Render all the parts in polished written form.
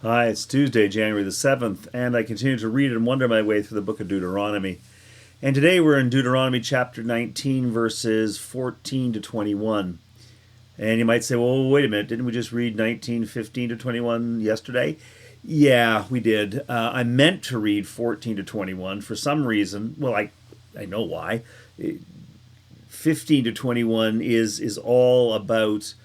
Hi, it's Tuesday, January the 7th, and I continue to read and wonder my way through the Book of Deuteronomy. And today we're in Deuteronomy chapter 19, verses 14 to 21. And you might say, well, wait a minute, didn't we just read 19, 15 to 21 yesterday? Yeah, we did. I meant to read 14 to 21 for some reason. Well, I know why. 15 to 21 is all about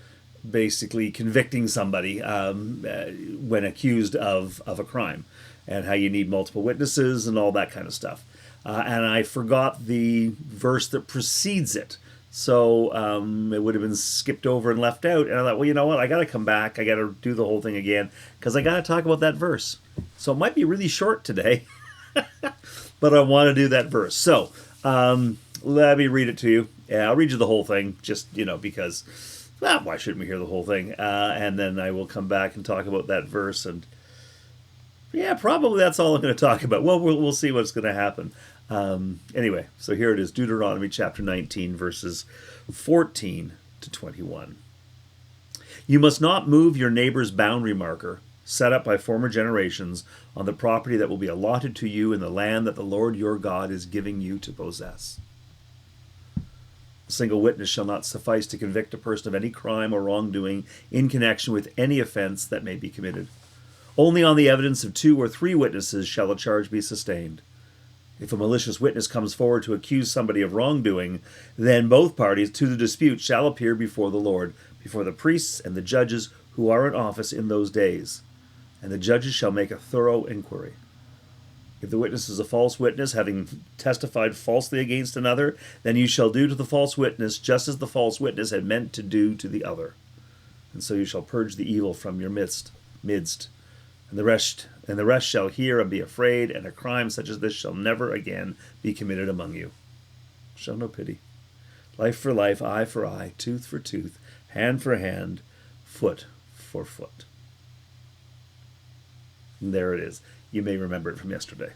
basically convicting somebody when accused of a crime, and how you need multiple witnesses and all that kind of stuff. And I forgot the verse that precedes it. So it would have been skipped over and left out. And I thought, well, you know what? I got to come back. I got to do the whole thing again because I got to talk about that verse. So it might be really short today, but I want to do that verse. So let me read it to you. Yeah, I'll read you the whole thing just, because... well, why shouldn't we hear the whole thing? And then I will come back and talk about that verse. And yeah, probably that's all I'm going to talk about. Well, we'll see what's going to happen. Anyway, so here it is, Deuteronomy chapter 19, verses 14 to 21. You must not move your neighbor's boundary marker, set up by former generations, on the property that will be allotted to you in the land that the Lord your God is giving you to possess. A single witness shall not suffice to convict a person of any crime or wrongdoing in connection with any offense that may be committed. Only on the evidence of 2 or 3 witnesses shall a charge be sustained. If a malicious witness comes forward to accuse somebody of wrongdoing, then both parties to the dispute shall appear before the Lord, before the priests and the judges who are in office in those days. And the judges shall make a thorough inquiry. If the witness is a false witness, having testified falsely against another, then you shall do to the false witness just as the false witness had meant to do to the other. And so you shall purge the evil from your midst, and the rest shall hear and be afraid, and a crime such as this shall never again be committed among you. Show no pity. Life for life, eye for eye, tooth for tooth, hand for hand, foot for foot. And there it is. You may remember it from yesterday.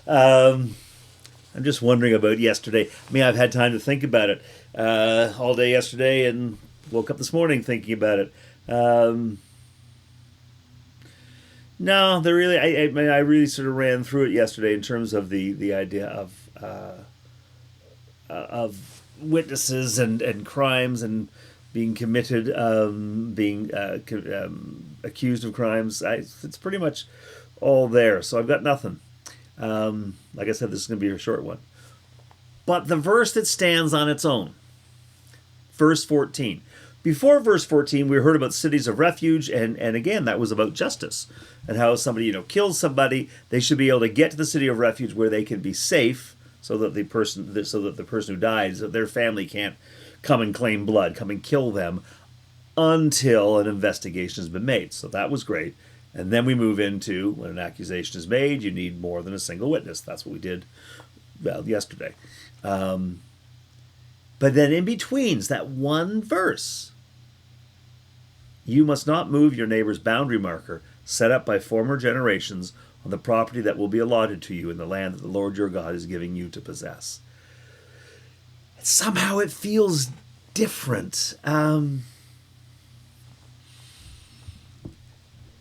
I'm just wondering about yesterday. I mean, I've had time to think about it all day yesterday, and woke up this morning thinking about it. No, I really sort of ran through it yesterday in terms of the idea of witnesses and crimes and being committed, being accused of crimes. It's pretty much all there. So I've got nothing. Like I said, this is going to be a short one. But the verse that stands on its own, verse 14. Before verse 14, we heard about cities of refuge, and again, that was about justice and how somebody kills somebody, they should be able to get to the city of refuge where they can be safe, so that the person who dies, their family can't come and claim blood, come and kill them until an investigation has been made. So that was great. And then we move into when an accusation is made, you need more than a single witness. That's what we did yesterday. But then in between's that one verse. You must not move your neighbor's boundary marker set up by former generations on the property that will be allotted to you in the land that the Lord your God is giving you to possess. Somehow it feels different.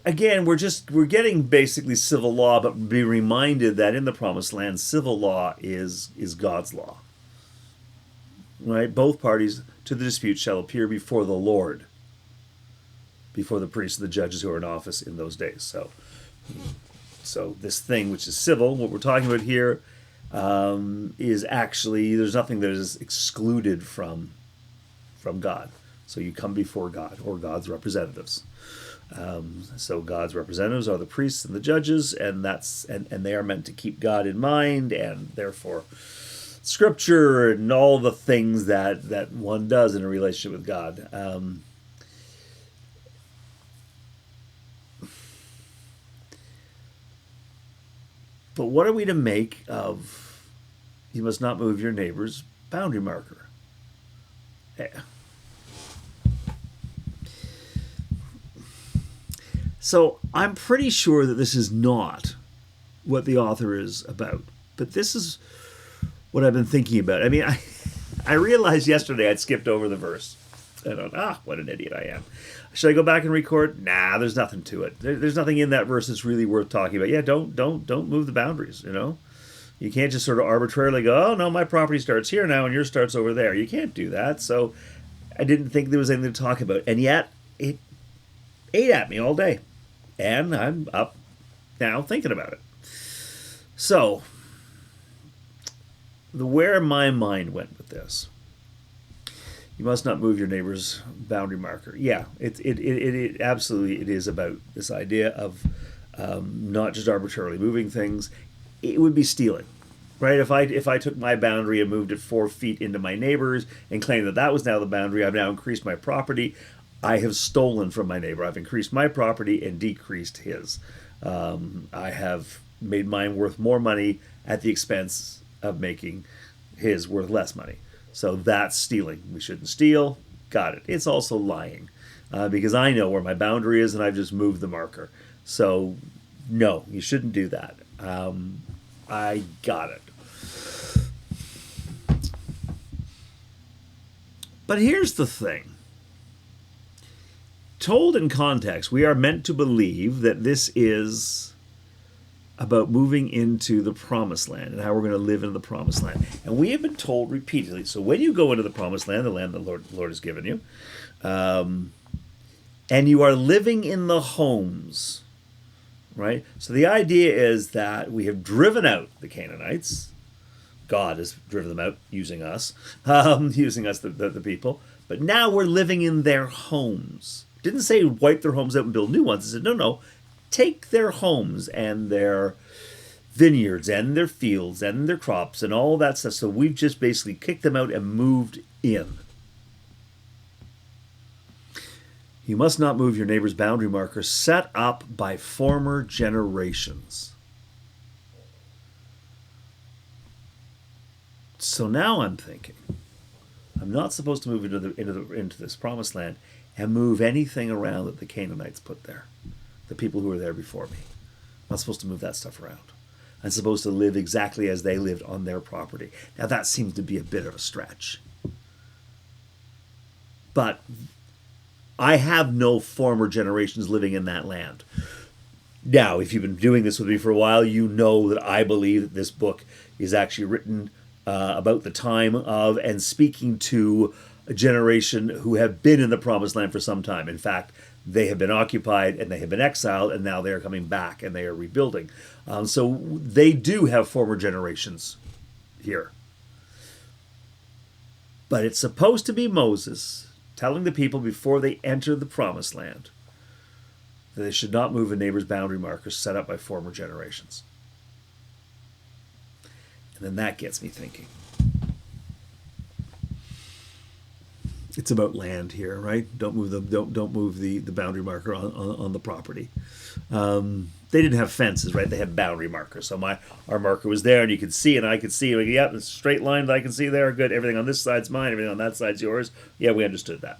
Again, we're getting basically civil law, but be reminded that in the Promised Land, civil law is God's law. Right? Both parties to the dispute shall appear before the Lord, before the priests and the judges who are in office in those days. So this thing, which is civil, what we're talking about here, is actually, there's nothing that is excluded from God. So you come before God or God's representatives. So God's representatives are the priests and the judges, and they are meant to keep God in mind, and therefore Scripture and all the things that one does in a relationship with God. But what are we to make of you must not move your neighbor's boundary marker? So I'm pretty sure that this is not what the author is about. But this is what I've been thinking about. I mean, I realized yesterday I'd skipped over the verse. what an idiot I am. Should I go back and record? Nah, there's nothing to it. There's nothing in that verse that's really worth talking about. Yeah, don't move the boundaries, You can't just sort of arbitrarily go, oh, no, my property starts here now and yours starts over there. You can't do that. So I didn't think there was anything to talk about. And yet, it ate at me all day. And I'm up now thinking about it. So, where my mind went with this, you must not move your neighbor's boundary marker. Yeah, it absolutely it is about this idea of not just arbitrarily moving things. It would be stealing, right? If I took my boundary and moved it 4 feet into my neighbor's and claimed that was now the boundary, I've now increased my property. I have stolen from my neighbor. I've increased my property and decreased his. I have made mine worth more money at the expense of making his worth less money. So that's stealing. We shouldn't steal. Got it. It's also lying because I know where my boundary is and I've just moved the marker. So no, you shouldn't do that. I got it. But here's the thing. Told in context, we are meant to believe that this is about moving into the promised land and how we're going to live in the promised land. And we have been told repeatedly, so when you go into the promised land, the land the Lord has given you, and you are living in the homes, right? So the idea is that we have driven out the Canaanites. God has driven them out using us, the people. But now we're living in their homes. Didn't say wipe their homes out and build new ones. It said, no, take their homes and their vineyards and their fields and their crops and all that stuff. So we've just basically kicked them out and moved in. You must not move your neighbor's boundary marker set up by former generations. So now I'm thinking, I'm not supposed to move into this promised land and move anything around that the Canaanites put there, the people who were there before me. I'm not supposed to move that stuff around. I'm supposed to live exactly as they lived on their property. Now that seems to be a bit of a stretch. But I have no former generations living in that land. Now, if you've been doing this with me for a while, you know that I believe that this book is actually written about the time of and speaking to a generation who have been in the promised land for some time. In fact, they have been occupied and they have been exiled and now they are coming back and they are rebuilding. So they do have former generations here. But it's supposed to be Moses telling the people before they enter the promised land that they should not move a neighbor's boundary markers set up by former generations. And then that gets me thinking. It's about land here, right? Don't move the boundary marker on the property. They didn't have fences, right? They had boundary markers. So our marker was there, and you could see, and I could see. Like, yep, it's a straight line that I can see there. Good. Everything on this side's mine. Everything on that side's yours. Yeah, we understood that.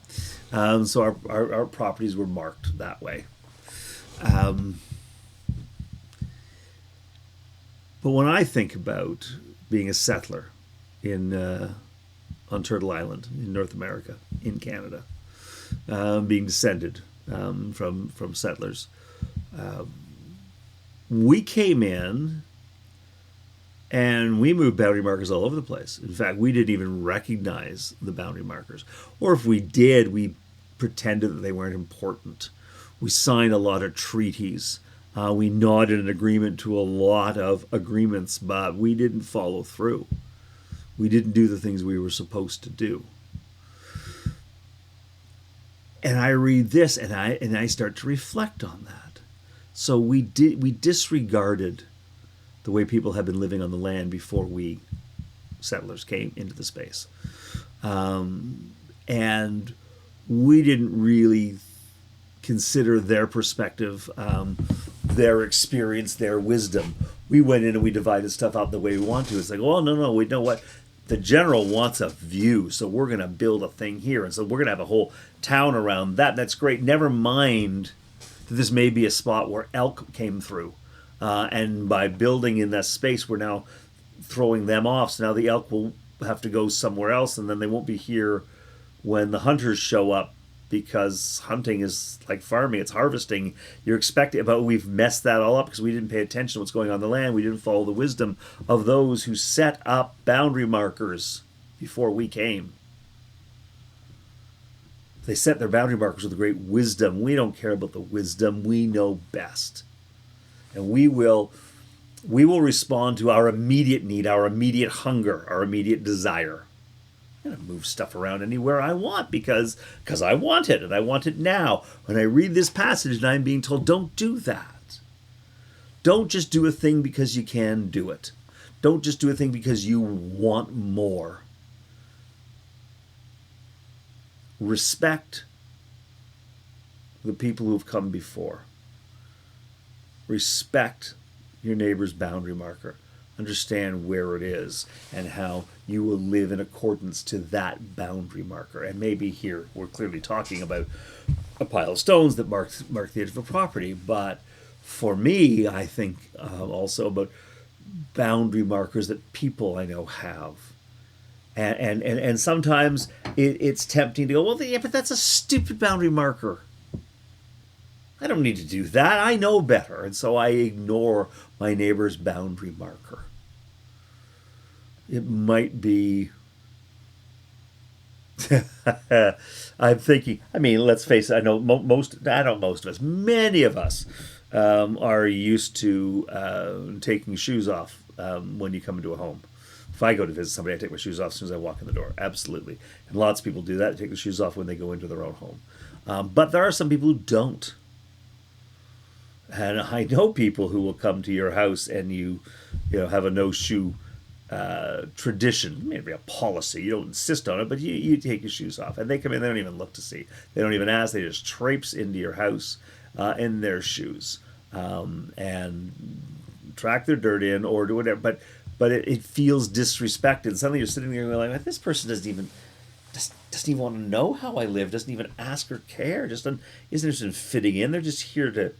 So our properties were marked that way. But when I think about being a settler on Turtle Island in North America, in Canada, being descended from settlers, we came in and we moved boundary markers all over the place. In fact, we didn't even recognize the boundary markers. Or if we did, we pretended that they weren't important. We signed a lot of treaties. We nodded an agreement to a lot of agreements, but we didn't follow through. We didn't do the things we were supposed to do. And I read this and I start to reflect on that. So we disregarded the way people had been living on the land before we settlers came into the space. And we didn't really consider their perspective, their experience, their wisdom. We went in and we divided stuff out the way we want to. It's like, oh, no, we know what? The general wants a view, so we're going to build a thing here. And so we're going to have a whole town around that. That's great. Never mind that this may be a spot where elk came through. And by building in that space, we're now throwing them off. So now the elk will have to go somewhere else, and then they won't be here when the hunters show up, because hunting is like farming, it's harvesting. You're expecting, but we've messed that all up because we didn't pay attention to what's going on in the land. We didn't follow the wisdom of those who set up boundary markers before we came. They set their boundary markers with great wisdom. We don't care about the wisdom. We know best. And we will respond to our immediate need, our immediate hunger, our immediate desire. I'm going to move stuff around anywhere I want because I want it, and I want it now. When I read this passage and I'm being told, don't do that. Don't just do a thing because you can do it. Don't just do a thing because you want more. Respect the people who've come before. Respect your neighbor's boundary marker. Understand where it is and how you will live in accordance to that boundary marker. And maybe here we're clearly talking about a pile of stones that mark the edge of a property. But for me, I think also about boundary markers that people I know have. And sometimes it's tempting to go, well, yeah, but that's a stupid boundary marker. I don't need to do that. I know better. And so I ignore my neighbor's boundary marker. It might be... I'm thinking, I mean, let's face it, I know most of us, many of us are used to taking shoes off when you come into a home. If I go to visit somebody, I take my shoes off as soon as I walk in the door. Absolutely. And lots of people do that. They take the shoes off when they go into their own home. But there are some people who don't. And I know people who will come to your house and you have a no-shoe tradition, maybe a policy. You don't insist on it, but you take your shoes off. And they come in, they don't even look to see. They don't even ask. They just traipse into your house in their shoes and track their dirt in or do whatever. But it feels disrespected. Suddenly you're sitting there and you're like, this person doesn't even want to know how I live, doesn't even ask or care, isn't interested in fitting in. They're just here to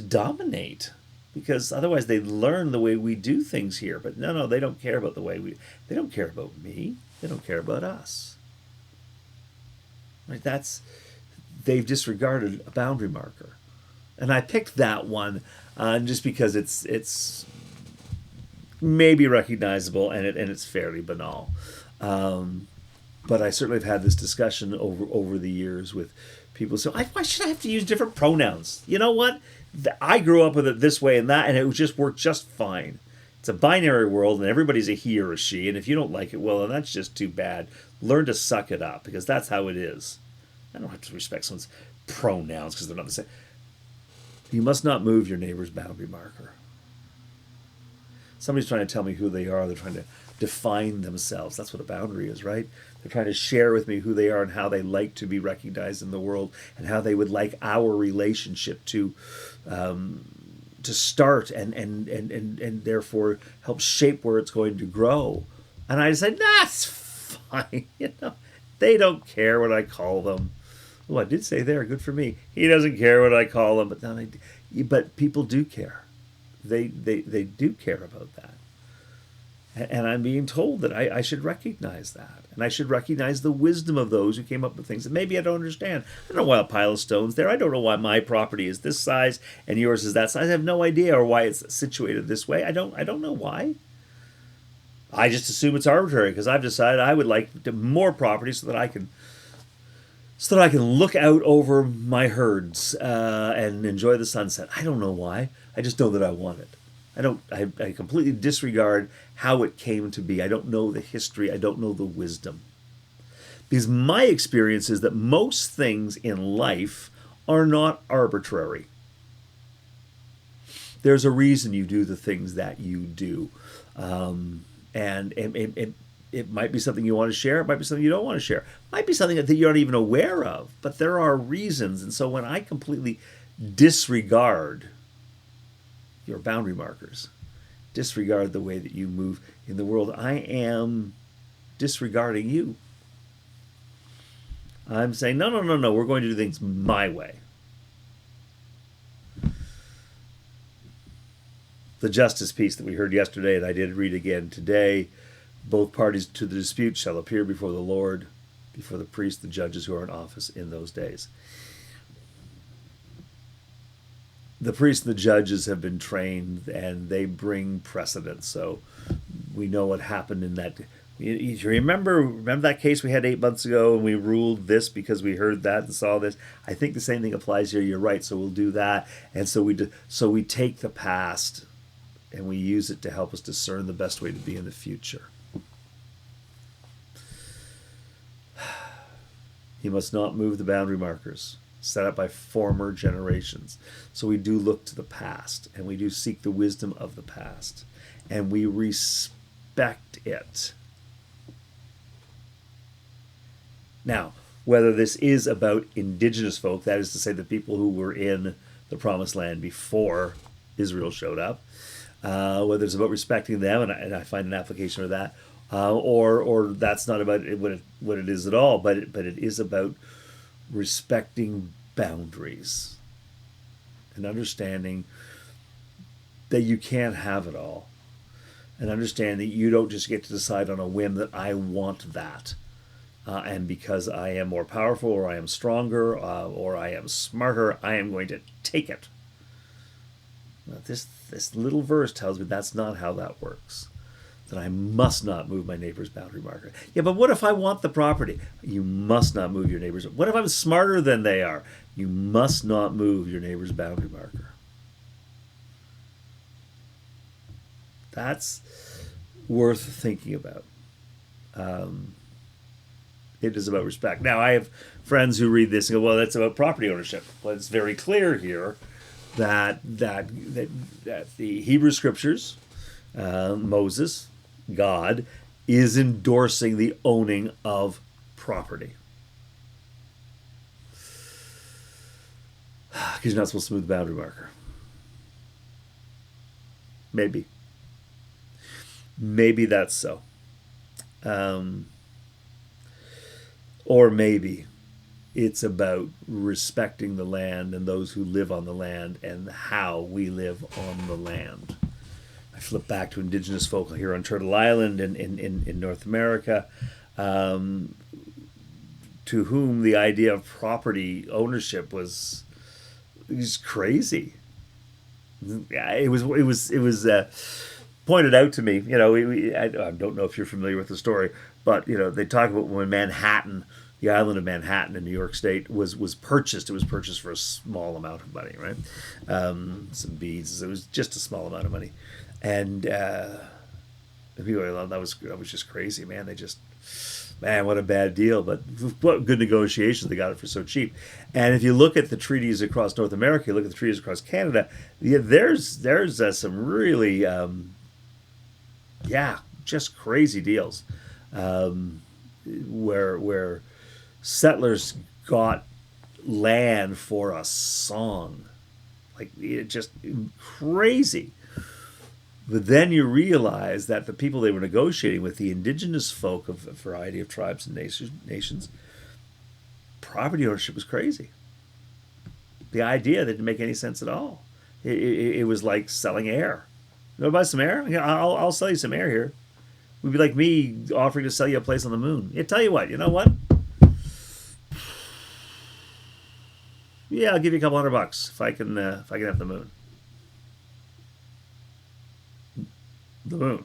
dominate, because otherwise they learn the way we do things here. But no, they don't care about they don't care about me. They don't care about us. Right? They've disregarded a boundary marker. And I picked that one just because it's maybe recognizable and it's fairly banal. But I certainly have had this discussion over the years with people. So why should I have to use different pronouns? You know what? I grew up with it this way and that, and it just worked just fine. It's a binary world, and everybody's a he or a she, and if you don't like it, well, then that's just too bad. Learn to suck it up, because that's how it is. I don't have to respect someone's pronouns because they're not the same. You must not move your neighbor's boundary marker. Somebody's trying to tell me who they are. They're trying to define themselves. That's what a boundary is, right? They're trying to share with me who they are and how they like to be recognized in the world and how they would like our relationship to start and therefore help shape where it's going to grow. And I said, that's fine. They don't care what I call them. Oh, I did say there, good for me. He doesn't care what I call them, but people do care. They do care about that. And I'm being told that I should recognize that. And I should recognize the wisdom of those who came up with things that maybe I don't understand. I don't know why a pile of stones there. I don't know why my property is this size and yours is that size. I have no idea, or why it's situated this way. I don't know why. I just assume it's arbitrary because I've decided I would like more property so that I can look out over my herds and enjoy the sunset. I don't know why. I just know that I want it. I completely disregard how it came to be. I don't know the history. I don't know the wisdom. Because my experience is that most things in life are not arbitrary. There's a reason you do the things that you do. And it might be something you want to share. It might be something you don't want to share. It might be something that you're not even aware of. But there are reasons. And so when I completely disregard your boundary markers, disregard the way that you move in the world, I am disregarding you. I'm saying, no, we're going to do things my way. The justice piece that we heard yesterday, and I did read again today, both parties to the dispute shall appear before the Lord. before the priests, the judges who are in office in those days. The priests and the judges have been trained, and they bring precedent. So we know what happened in that. You remember that case we had 8 months ago, and we ruled this because we heard that and saw this. I think the same thing applies here. You're right. So we'll do that, and so we take the past, and we use it to help us discern the best way to be in the future. You must not move the boundary markers set up by former generations. So we do look to the past, and we do seek the wisdom of the past, and we respect it. Now, whether this is about indigenous folk, that is to say the people who were in the promised land before Israel showed up, whether it's about respecting them, and I find an application of that, or that's not about what it is at all, but it is about respecting boundaries and understanding that you can't have it all, and understand that you don't just get to decide on a whim that I want that, and because I am more powerful, or I am stronger, or I am smarter, I am going to take it. Now, this little verse tells me that's not how that works. That I must not move my neighbor's boundary marker. Yeah, but what if I want the property? You must not move your neighbor's. What if I'm smarter than they are? You must not move your neighbor's boundary marker. That's worth thinking about. It is about respect. Now, I have friends who read this and go, well, that's about property ownership. But it's very clear here that the Hebrew Scriptures, Moses, God, is endorsing the owning of property. Because you're not supposed to move the boundary marker. Maybe. Maybe that's so. Or maybe it's about respecting the land and those who live on the land and how we live on the land. I flip back to Indigenous folk here on Turtle Island in North America, to whom the idea of property ownership was crazy. It was pointed out to me. You know, I don't know if you're familiar with the story, but you know they talk about when Manhattan, the island of Manhattan in New York State, was purchased. It was purchased for a small amount of money, right? Some beads. It was just a small amount of money, and people thought that was just crazy, man. What a bad deal, but what good negotiations. They got it for so cheap. And if you look at the treaties across North America, you look at the treaties across Canada, there's some really just crazy deals, where settlers got land for a song, like just crazy. But then you realize that the people they were negotiating with, the indigenous folk of a variety of tribes and nations, property ownership was crazy. The idea that didn't make any sense at all. It was like selling air. You want to buy some air? Yeah, I'll sell you some air here. It would be like me offering to sell you a place on the moon. Yeah, tell you what, you know what? Yeah, I'll give you a couple $100 if I can have the moon. The moon.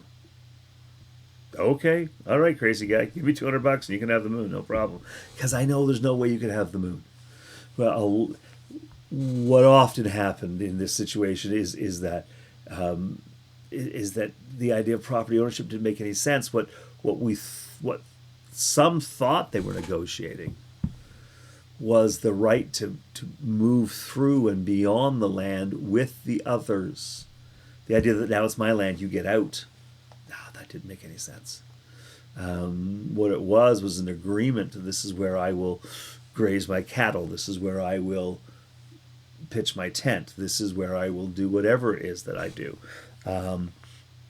Okay, all right, crazy guy. Give me $200 and you can have the moon, no problem. Because I know there's no way you can have the moon. Well, what often happened in this situation is that the idea of property ownership didn't make any sense. What some thought they were negotiating was the right to move through and beyond the land with the others. The idea that now it's my land, you get out. No, that didn't make any sense. What it was an agreement. This is where I will graze my cattle. This is where I will pitch my tent. This is where I will do whatever it is that I do.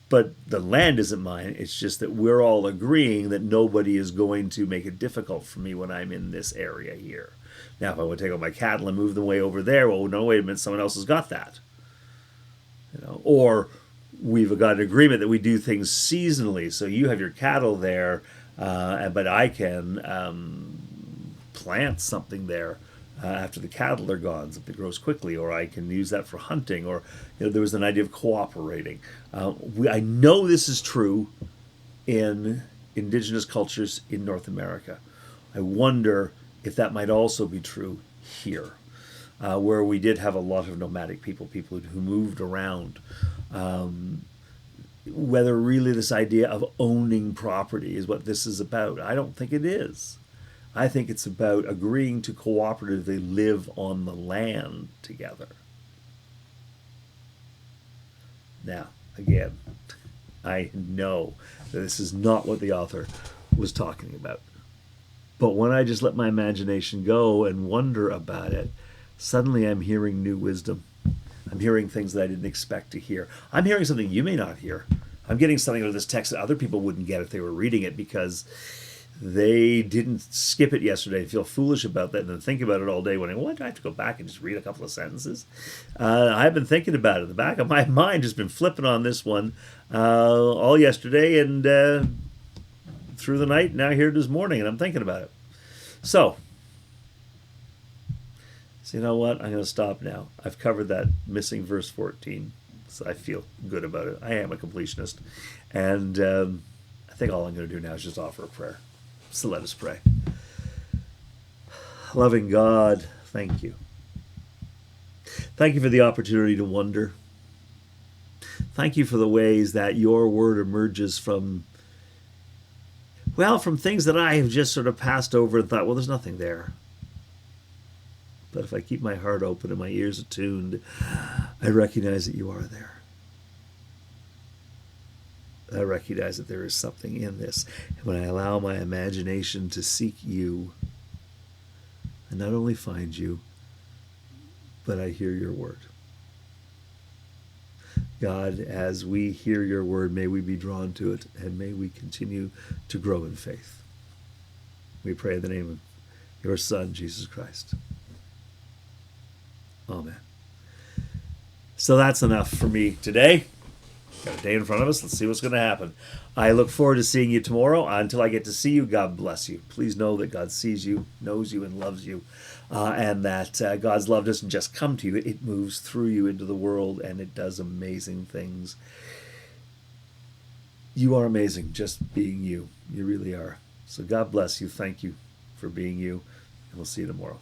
But the land isn't mine. It's just that we're all agreeing that nobody is going to make it difficult for me when I'm in this area here. Now, if I want to take all my cattle and move them way over there, well, no, wait a minute, someone else has got that. Or we've got an agreement that we do things seasonally. So you have your cattle there, But I can plant something there after the cattle are gone, something grows quickly, or I can use that for hunting, or there was an idea of cooperating. I know this is true in indigenous cultures in North America. I wonder if that might also be true here, where we did have a lot of nomadic people who moved around. Whether really this idea of owning property is what this is about, I don't think it is. I think it's about agreeing to cooperatively live on the land together. Now, again, I know that this is not what the author was talking about. But when I just let my imagination go and wonder about it, suddenly I'm hearing new wisdom. I'm hearing things that I didn't expect to hear. I'm hearing something you may not hear. I'm getting something out of this text that other people wouldn't get if they were reading it, because they didn't skip it yesterday and feel foolish about that and then think about it all day wondering, what, do I have to go back and just read a couple of sentences? I've been thinking about it. The back of my mind has been flipping on this one all yesterday and through the night, now here this morning, and I'm thinking about it. So you know what? I'm going to stop now. I've covered that missing verse 14, so I feel good about it. I am a completionist, and I think all I'm going to do now is just offer a prayer. So let us pray. Loving God, thank you. Thank you for the opportunity to wonder. Thank you for the ways that your word emerges from things that I have just sort of passed over and thought, well, there's nothing there. But if I keep my heart open and my ears attuned, I recognize that you are there. I recognize that there is something in this. And when I allow my imagination to seek you, I not only find you, but I hear your word. God, as we hear your word, may we be drawn to it, and may we continue to grow in faith. We pray in the name of your Son, Jesus Christ. Amen. So that's enough for me today. Got a day in front of us. Let's see what's going to happen. I look forward to seeing you tomorrow. Until I get to see you, God bless you. Please know that God sees you, knows you, and loves you. And that God's love doesn't just come to you. It moves through you into the world, and it does amazing things. You are amazing just being you. You really are. So God bless you. Thank you for being you. And we'll see you tomorrow.